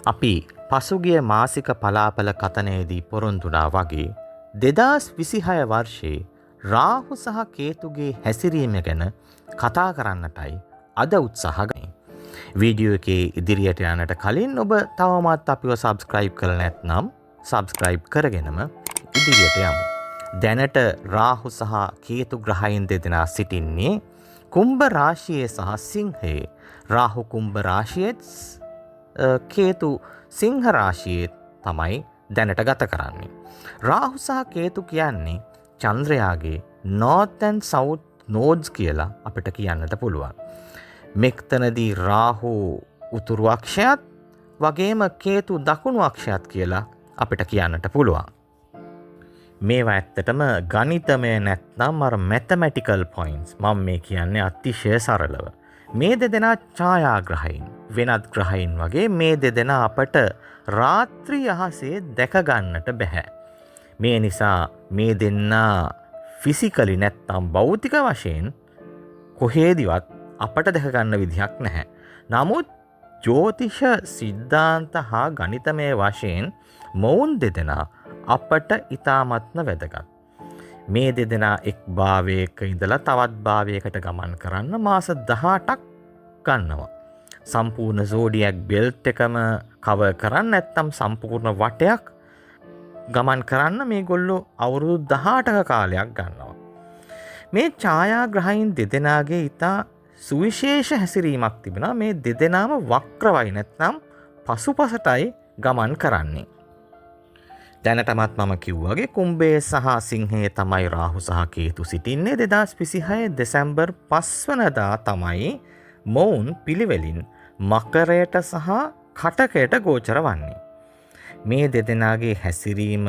අපි පසුගිය මාසික පලාපල කතනයේදී පොරොන්දුනා වගේ 2026 වර්ෂයේ රාහු සහ කේතුගේ හැසිරීම ගැන කතා කරන්නටයි අද උත්සාහ ගන්නේ. වීඩියෝ එකේ ඉදිරියට යන්නට කලින් ඔබ තවමත් අපිව subscribe කරලා නැත්නම් subscribe කරගෙනම ඉදිරියට යමු. දැනට රාහු සහ කේතු ග්‍රහයන් දෙදෙනා සිටින්නේ කුම්භ රාශියේ සහ සිංහයේ. රාහු කුම්භ රාශියේ කේතු සිංහ රාශියේ තමයි දැනට ගත කරන්නේ. රාහු සහ කේතු කියන්නේ චන්ද්‍රයාගේ north and south nodes කියලා අපිට කියන්නට පුළුවන්. මෙක්තනදී රාහු උතුරු අක්ෂයත් වගේම කේතු දකුණු අක්ෂයත් කියලා අපිට කියන්නට පුළුවන්. මේවා ඇත්තටම ගණිතමය නැත්නම් mathematical points. මම මේ කියන්නේ අතිශය සරලව. මේ දෙදෙනා ඡායාග්‍රහයින් වෙනත් ග්‍රහයින් වගේ මේ දෙදෙනා අපට රාත්‍රී අහසේ දැක ගන්නට බෑ. මේ නිසා මේ දෙන්නා ෆිසිකලි නැත්නම් භෞතික වශයෙන් කොහේදිවත් අපට දැක ගන්න විදිහක් නැහැ. නමුත් ජ්‍යොතිෂ සිද්ධාන්ත හා ගණිතමය වශයෙන් මොවුන් දෙදෙනා අපට ඉතාමත්ම වැදගත්. මේ දෙදෙනා එක් භාවයක ඉඳලා තවත් භාවයකට ගමන් කරන්න මාස 18ක් ගන්නවා. සම්පූර්ණ zodiac belt එකම කවර් කරන්න නැත්නම් සම්පූර්ණ වටයක් ගමන් කරන්න මේගොල්ලෝ අවුරුදු 18ක කාලයක් ගන්නවා. මේ ඡායාග්‍රහයින් දෙදෙනාගේ ඉතා සුවිශේෂ හැසිරීමක් තිබෙනවා. මේ දෙදෙනාම වක්‍රවයි නැත්නම් පසුපසටයි ගමන් කරන්නේ. දැනටමත් මම කිව්වාගේ කුම්භයේ සහ සිංහයේ තමයි රාහු සහ කේතු සිටින්නේ. 2026 දෙසැම්බර් 5 වෙනිදා තමයි මොවුන් පිළිවෙලින් මකරයට සහ කටකයට ගෝචර වන්නේ. මේ දෙදෙනාගේ හැසිරීම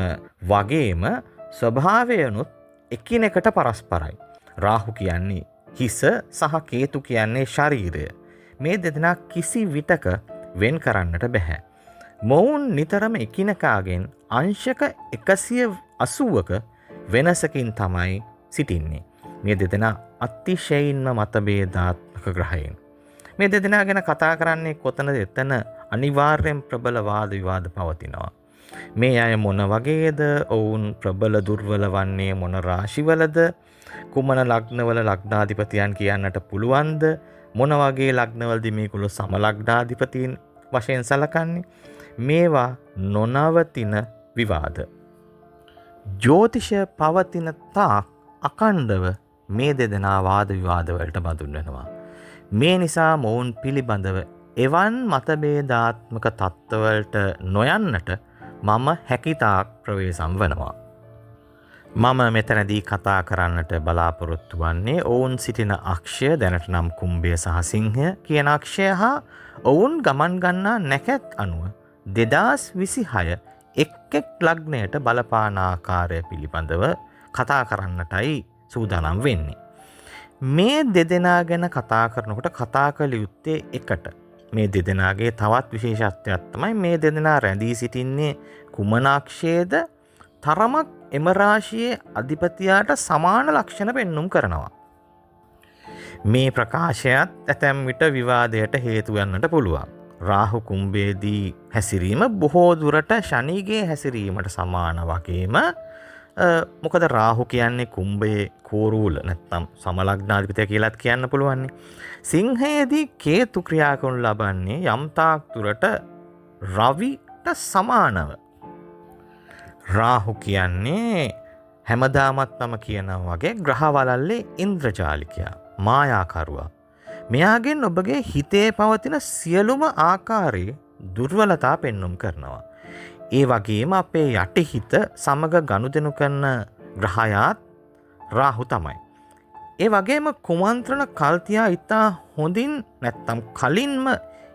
වගේම ස්වභාවයනුත් එකිනෙකට පරස්පරයි. රාහු කියන්නේ හිස සහ කේතු කියන්නේ ශරීරය. මේ දෙදෙනා කිසි විටක වෙන් කරන්නට බෑ. මොවුන් නිතරම එකිනෙකාගෙන් අංශක 180ක වෙනසකින් තමයි සිටින්නේ. මේ දෙදෙනා අතිශයින්ම මතභේදාත්මක ග්‍රහයන්. මේ දෙදෙනා ගැන කතා කරන්නේ කොතනද? එතන අනිවාර්යෙන් ප්‍රබල වාද විවාද පවතිනවා. මේ අය මොන වගේද? ඔවුන් ප්‍රබල දුර්වල වන්නේ මොන රාශිවලද? කුමන ලග්නවල ලග්නාධිපතියන් කියන්නට පුළුවන්ද? මොන වගේ ලග්නවලදී මේගොල්ලෝ සමලග්නාධිපතීන් වශයෙන් සලකන්නේ? මේවා නොනවතින විවාද. ජ්‍යොතිෂය පවතින තාක් අකණ්ඩව මේ දෙදෙනා වාද විවාද වලට බඳුන් වෙනවා. මේ නිසා මොවුන් පිළිබඳව එවන් මතභේදාත්මක තත්ත්වවලට නොයන්නට මම හැකිතාක් ප්‍රවේශම් වනවා. මම මෙතනදී කතා කරන්නට බලාපොරොත්තු වන්නේ ඔවුන් සිටින අක්ෂය දැනට නම් කුම්භය සහ සිංහය කියන අක්ෂය හා ඔවුන් ගමන් ගන්නා නැකැත් අනුව 2026 එක් ලග්නයට බලපාන ආකාරය පිළිබඳව කතා කරන්නටයි සූදානම් වෙන්නේ. මේ දෙදෙනා ගැන කතා කරනකොට කතා කළ යුත්තේ එකට. මේ දෙදෙනාගේ තවත් විශේෂත්වයක් තමයි මේ දෙදෙනා රැඳී සිටින්නේ කුමන අක්ෂයේද? තරමක් එම රාශියේ අධිපතියාට සමාන ලක්ෂණ පෙන්눔 කරනවා. මේ ප්‍රකාශයත් ඇතැම් විට විවාදයට හේතු වෙන්නට පුළුවන්. රාහු කුම්භයේදී හැසිරීම බොහෝ දුරට ශනිගේ හැසිරීමට සමාන වගේම මොකද රාහු කියන්නේ කුම්භයේ කෝරූල නැත්නම් සමලග්නාධිපතිය කියලාත් කියන්න පුළුවන්. සිංහයේදී කේතු ක්‍රියා කරනු ලබන්නේ යම් තාක් දුරට රවිට සමානව. රාහු කියන්නේ හැමදාමත් මම කියනවා වගේ ග්‍රහවලල්ලේ ඉන්ද්‍රජාලිකයා, මායාකරුවා. මෙයාගෙන් ඔබගේ හිතේ පවතින සියලුම ආකාරයේ දුර්වලතා පෙන්눔 කරනවා. ඒ වගේම අපේ යටිහිත සමග ගනුදෙනු කරන ග්‍රහයාත් රාහු තමයි. ඒ වගේම කුමන්ත්‍රණ කල්තියා ඉතා හොඳින් නැත්තම් කලින්ම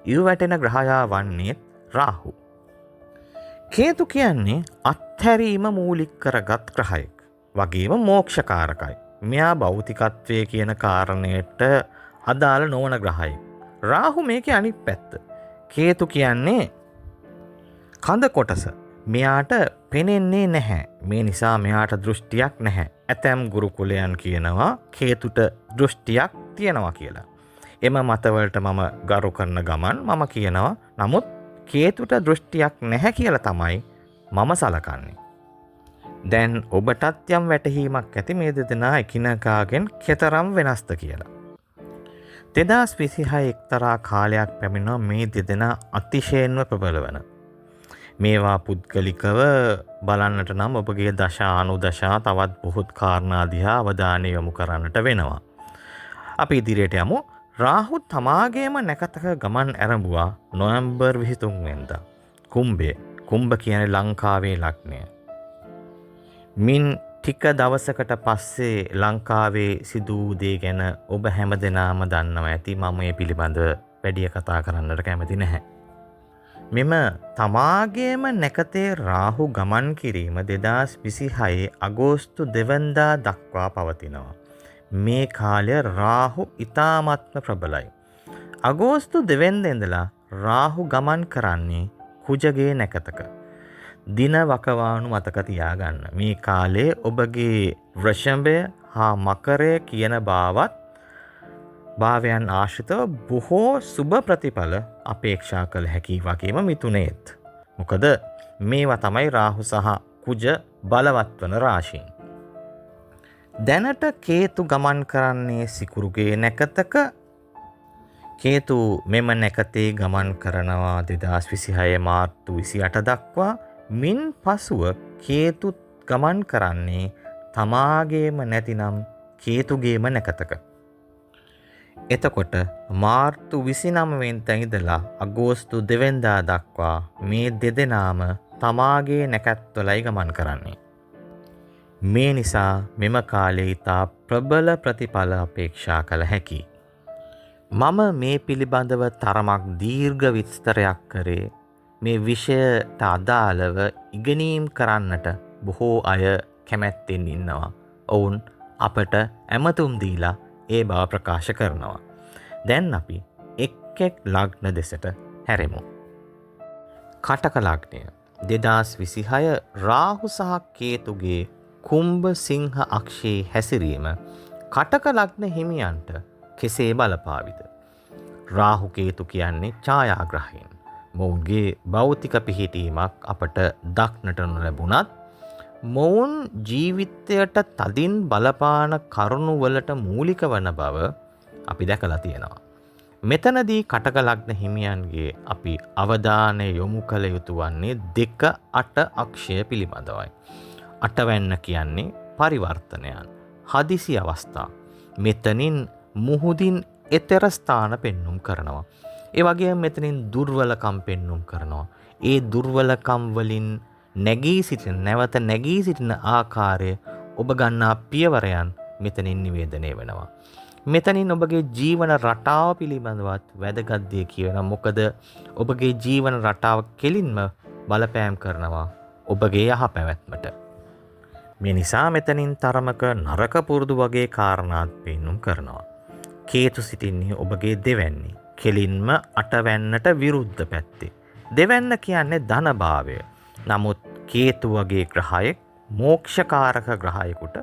ඉවැටෙන ග්‍රහයා වන්නේ රාහු. කේතු කියන්නේ අත්හැරීම මූලික කරගත් ග්‍රහයෙක්. වගේම මෝක්ෂකාරකයි. මෙයා භෞතිකත්වයේ කියන කාරණයට අදාළ නොවන ග්‍රහයෙක්. රාහු මේකේ අනිත් පැත්ත. කේතු කියන්නේ කඳ කොටස. මෙයාට පෙනෙන්නේ නැහැ. මේ නිසා මෙයාට දෘෂ්ටියක් නැහැ. ඇතැම් ගුරුකුලයන් කියනවා කේතුට දෘෂ්ටියක් තියෙනවා කියලා. එම මතවලට මම ගරු කරන ගමන් මම කියනවා නමුත් කේතුට දෘෂ්ටියක් නැහැ කියලා තමයි මම සලකන්නේ. දැන් ඔබටත් යම් වැටහීමක් ඇති මේ දෙදෙනා එකිනෙකාගෙන් කෙතරම් වෙනස්ද කියලා. 2026 එක්තරා කාලයක් පැමිණෙන මේ දෙදෙනා අතිශයින්ම ප්‍රබල වන. මේවා පුද්ගලිකව බලන්නට නම් ඔබගේ දශා අනුදශා තවත් බොහෝත් කාරණා දිහා අවධානය යොමු කරන්නට වෙනවා. අපි ඉදිරියට යමු. රාහු තමාගේම නැකතක ගමන් ඇරඹුවා නොවැම්බර් 23 වෙනිදා. කුම්භය. කුම්භ කියන්නේ ලංකාවේ ලග්නය. මින් ටික දවසකට පස්සේ ලංකාවේ සිදු වූ දේ ගැන ඔබ හැමදෙනාම දන්නවා ඇති. මම මේ පිළිබඳව වැඩි කතා කරන්නට කැමති නැහැ. මෙම තමාගේම නැකතේ රාහු ගමන් කිරීම 2026 අගෝස්තු 2 වෙනිදා දක්වා පවතිනවා. මේ කාලය රාහු ඉතාමත්ම ප්‍රබලයි. අගෝස්තු 2 වෙනිදා ඉඳලා රාහු ගමන් කරන්නේ කුජගේ නැකතක. දින වකවානු මතක තියාගන්න. මේ කාලේ ඔබගේ වෘෂභය හා මකරය කියන භාවයන් ආශ්‍රිතව බොහෝ සුබ ප්‍රතිඵල අපේක්ෂා කළ හැකි වගේම මිතුනේත්. මොකද මේවා තමයි රාහු සහ කුජ බලවත් වන රාශීන්. දැනට කේතු ගමන් කරන්නේ සිකුරුගේ නැකතක. කේතු මෙම නැකතේ ගමන් කරනවා 2026 මාර්තු 28 දක්වා. මින් පසුව කේතු ගමන් කරන්නේ තමාගේම නැතිනම් කේතුගේම නැකතක. එතකොට මාර්තු 29 වෙනිදා ඉඳලා අගෝස්තු 2 වෙනිදා දක්වා මේ දෙදෙනාම තමාගේ නැකත්වලයි ගමන් කරන්නේ. මේ නිසා මෙම කාලේ ඉතා ප්‍රබල ප්‍රතිඵල අපේක්ෂා කළ හැකියි. මම මේ පිළිබඳව තරමක් දීර්ඝ විස්තරයක් කරේ මේ විෂයට අදාළව ඉගෙනීම් කරන්නට බොහෝ අය කැමැත්තෙන් ඉන්නවා. ඔවුන් අපට ඇමතුම් දීලා ඒ බව ප්‍රකාශ කරනවා. දැන් අපි එක් ලග්න දෙසට හැරෙමු. කටක ලග්නය 2026 රාහු සහ කේතුගේ කුම්භ සිංහ අක්ෂයේ හැසිරීම කටක ලග්න හිමියන්ට කෙසේ බලපාවිද? රාහු කේතු කියන්නේ ඡායාග්‍රහයන්. මොවුන්ගේ භෞතික පිහිටීමක් අපට දක්නට නොලැබුණත් මොවුන් ජීවිතයට තදින් බලපාන කරුණු වලට මූලික වන බව අපි දැකලා තියෙනවා. මෙතනදී කටක ලග්න හිමියන්ගේ අපි අවධානය යොමු කළ යුතු වන්නේ 2-8 අක්ෂය පිළිබඳවයි. 8 වෙන්න කියන්නේ පරිවර්තනයන්, හදිසි අවස්ථා. මෙතනින් මුහුදින් එතර ස්ථාන පෙන්눔 කරනවා. ඒ වගේම මෙතනින් දුර්වලකම් පෙන්눔 කරනවා. ඒ දුර්වලකම් වලින් නැවත නැගී සිටින ආකාරය ඔබ ගන්නා පියවරයන් මෙතනින් නිවේදනය වෙනවා. මෙතනින් ඔබගේ ජීවන රටාව පිළිබඳවත් වැදගත් දේ කියනවා. මොකද ඔබගේ ජීවන රටාව කෙලින්ම බලපෑම් කරනවා ඔබගේ යහපැවැත්මට. මේ නිසා මෙතනින් තරමක නරක පුරුදු වගේ කාරණාත් පෙන්눔 කරනවා. කේතු සිටින්නේ ඔබගේ දෙවැන්නේ. කෙලින්ම 8 වැන්නට විරුද්ධ පැත්තේ. දෙවැන්න කියන්නේ ධනභාවය. නමුත් කේතු වගේ ග්‍රහයෙක් මෝක්ෂකාරක ග්‍රහයෙකුට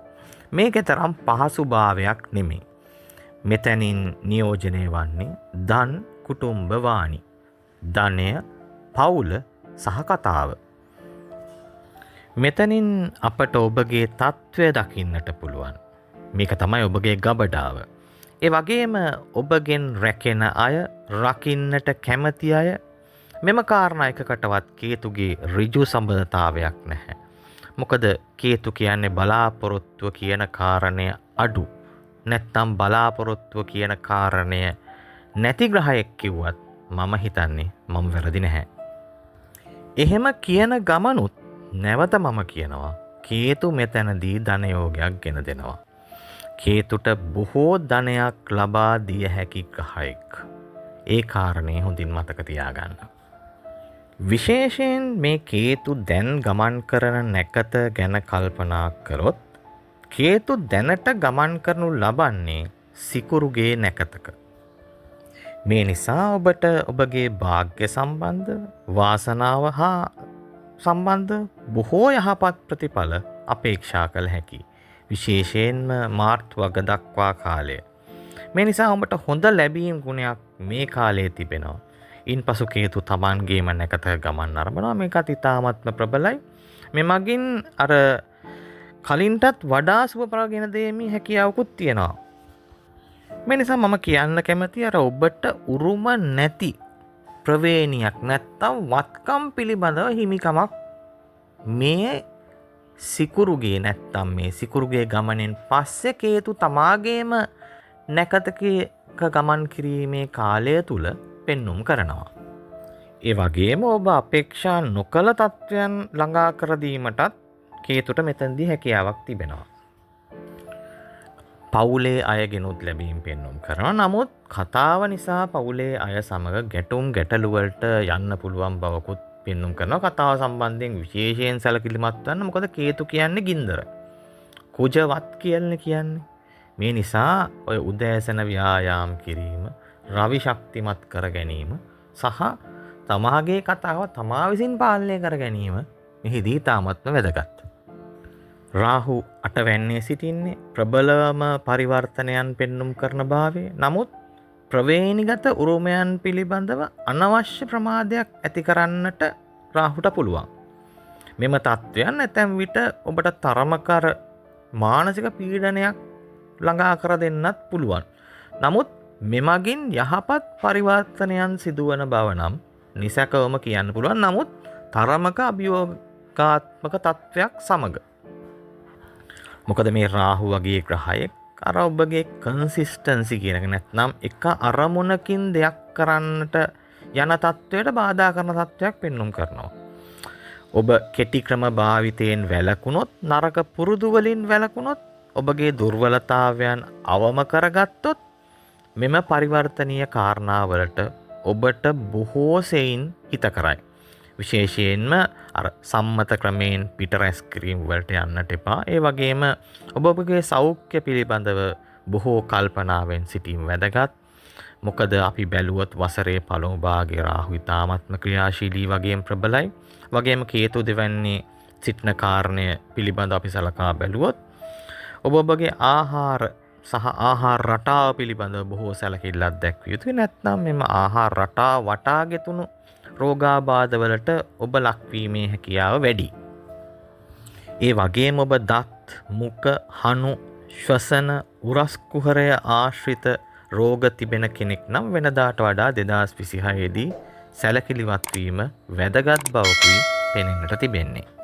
මේක තරම් පහසු භාවයක් නෙමෙයි. මෙතනින් නියෝජනය වන්නේ ධන් කුටුම්බ වාණි. ධනය, පවුල සහ කතාව. මෙතනින් අපට ඔබගේ තත්ත්වය දකින්නට පුළුවන්. මේක තමයි ඔබගේ ගබඩාව. ඒ වගේම ඔබගෙන් රැකෙන අය, රකින්නට කැමති අය, මෙම කාරණා එකකටවත් කේතුගේ ඍජු සම්බන්ධතාවයක් නැහැ. මොකද කේතු කියන්නේ බලාපොරොත්තුව කියන කාරණය අඩු. නැත්තම් බලාපොරොත්තුව කියන කාරණය නැති ග්‍රහයෙක් කිව්වත් මම හිතන්නේ මම වැරදි නැහැ. එහෙම කියන ගමනුත් නැවත මම කියනවා කේතු මෙතනදී ධනයෝගයක් ගෙන දෙනවා. කේතුට බොහෝ ධනයක් ලබා දිය හැකි ග්‍රහයෙක්. ඒ කාරණේ හොඳින් මතක තියාගන්න. විශේෂයෙන් මේ කේතු දැන් ගමන් කරන නැකත ගැන කල්පනා කරොත් කේතු දැනට ගමන් කරනු ලබන්නේ සිකුරුගේ නැකතක. මේ නිසා ඔබට ඔබගේ භාග්‍ය සම්බන්ධ, වාසනාව හා සම්බන්ධ බොහෝ යහපත් ප්‍රතිඵල අපේක්ෂා කළ හැකි. විශේෂයෙන්ම මාර්තු වග දක්වා කාලය. මේ නිසා ඔබට හොඳ ලැබීම් ගුණයක් මේ කාලයේ තිබෙනවා. ඉන් පසු කේතු තමන්ගේම නැකත ගමන් අරඹනවා. මේකත් ඉතාමත්ම ප්‍රබලයි. මෙමගින් අර කලින්ටත් වඩා සුබඵල ගෙන දෙමි හැකියාවකුත් තියෙනවා. මේ නිසා මම කියන්න කැමති අර ඔබට උරුම නැති ප්‍රවේණියක් නැත්තම් වත්කම් පිළිබඳව හිමිකමක් මේ සිකුරුගේ නැත්තම් මේ සිකුරුගේ ගමනෙන් පස්සේ කේතු තමාගේම නැකතක ගමන් කිරීමේ කාලය තුල පෙන්눔 කරනවා. ඒ වගේම ඔබ අපේක්ෂා නොකළ තත්වයන් ළඟා කර දීමටත් කේතුට මෙතනදී හැකියාවක් තිබෙනවා. පවුලේ අයගෙනුත් ලැබීම් පෙන්눔 කරනවා. නමුත් කතාව නිසා පවුලේ අය සමග ගැටුම් ගැටලු වලට යන්න පුළුවන් බවකුත් පෙන්눔 කරනවා. කතාව සම්බන්ධයෙන් විශේෂයෙන් සැලකිලිමත් වෙන්න. මොකද කේතු කියන්නේ ගින්දර. කුජවත් කියන්නේ. මේ නිසා ඔය උදෑසන ව්‍යායාම් කිරීම, රවි ශක්තිමත් කර ගැනීම සහ තමාගේ කතාව තමා විසින් පාලනය කර ගැනීම මෙහිදී තාමත්ම වැදගත්. රාහු අටවැන්නේ සිටින්නේ ප්‍රබලම පරිවර්තනයන් පෙන්눔 කරන භාවයේ. නමුත් ප්‍රවේණිගත උරුමයන් පිළිබඳව අනවශ්‍ය ප්‍රමාදයක් ඇති කරන්නට රාහුට පුළුවන්. මෙම තත්වයන් ඇතැම් විට ඔබට තරමකර මානසික පීඩනයක් ළඟා කර දෙන්නත් පුළුවන්. නමුත් මෙමගින් යහපත් පරිවර්තනයන් සිදුවන බව නම් නිසැකවම කියන්න පුළුවන්. නමුත් තරමක අභියෝගාත්මක තත්වයක් සමග. මොකද මේ රාහු වගේ ග්‍රහයෙක් අර ඔබගේ කන්සිස්ටන්සි කියන එක නැත්නම් එක අරමුණකින් දෙයක් කරන්නට යන තත්වයට බාධා කරන තත්වයක් පෙන්눔 කරනවා. ඔබ කෙටි ක්‍රම භාවිතයෙන් වැළකුණොත්, නරක පුරුදු වලින් වැළකුණොත්, ඔබගේ දුර්වලතාවයන් අවම කරගත්තොත් මෙම පරිවර්තනීය කාරණාවලට ඔබට බොහෝ සෙයින් හිත කරයි. විශේෂයෙන්ම අර සම්මත ක්‍රමයෙන් පිට රැස් කිරීම වලට යන්නට එපා. ඒ වගේම ඔබගේ සෞඛ්‍ය පිළිබඳව බොහෝ කල්පනාවෙන් සිටීම වැදගත්. මොකද අපි බැලුවොත් වසරේ පළමු භාගයේ රාහු ඉතාමත්ම ක්‍රියාශීලී වගේම ප්‍රබලයි. වගේම කේතු දෙවැන්නේ සිටින කාරණය පිළිබඳව අපි සලකා බැලුවොත් ඔබගේ ආහාර සහ ආහාර රටාව පිළිබඳව බොහෝ සැලකිල්ලක් දැක්විය යුතුයි. නැත්නම් මෙම ආහාර රටාව වටා ගෙතුණු රෝගාබාධවලට ඔබ ලක්වීමේ හැකියාව වැඩි. ඒ වගේම ඔබ දත්, මුඛ, හනු, ශ්වසන, උරස් කුහරය ආශ්‍රිත රෝග තිබෙන කෙනෙක් නම් වෙනදාට වඩා 2026 දී සැලකිලිවත් වීම වැදගත් බවකුයි පෙනෙන්නට තිබෙන්නේ.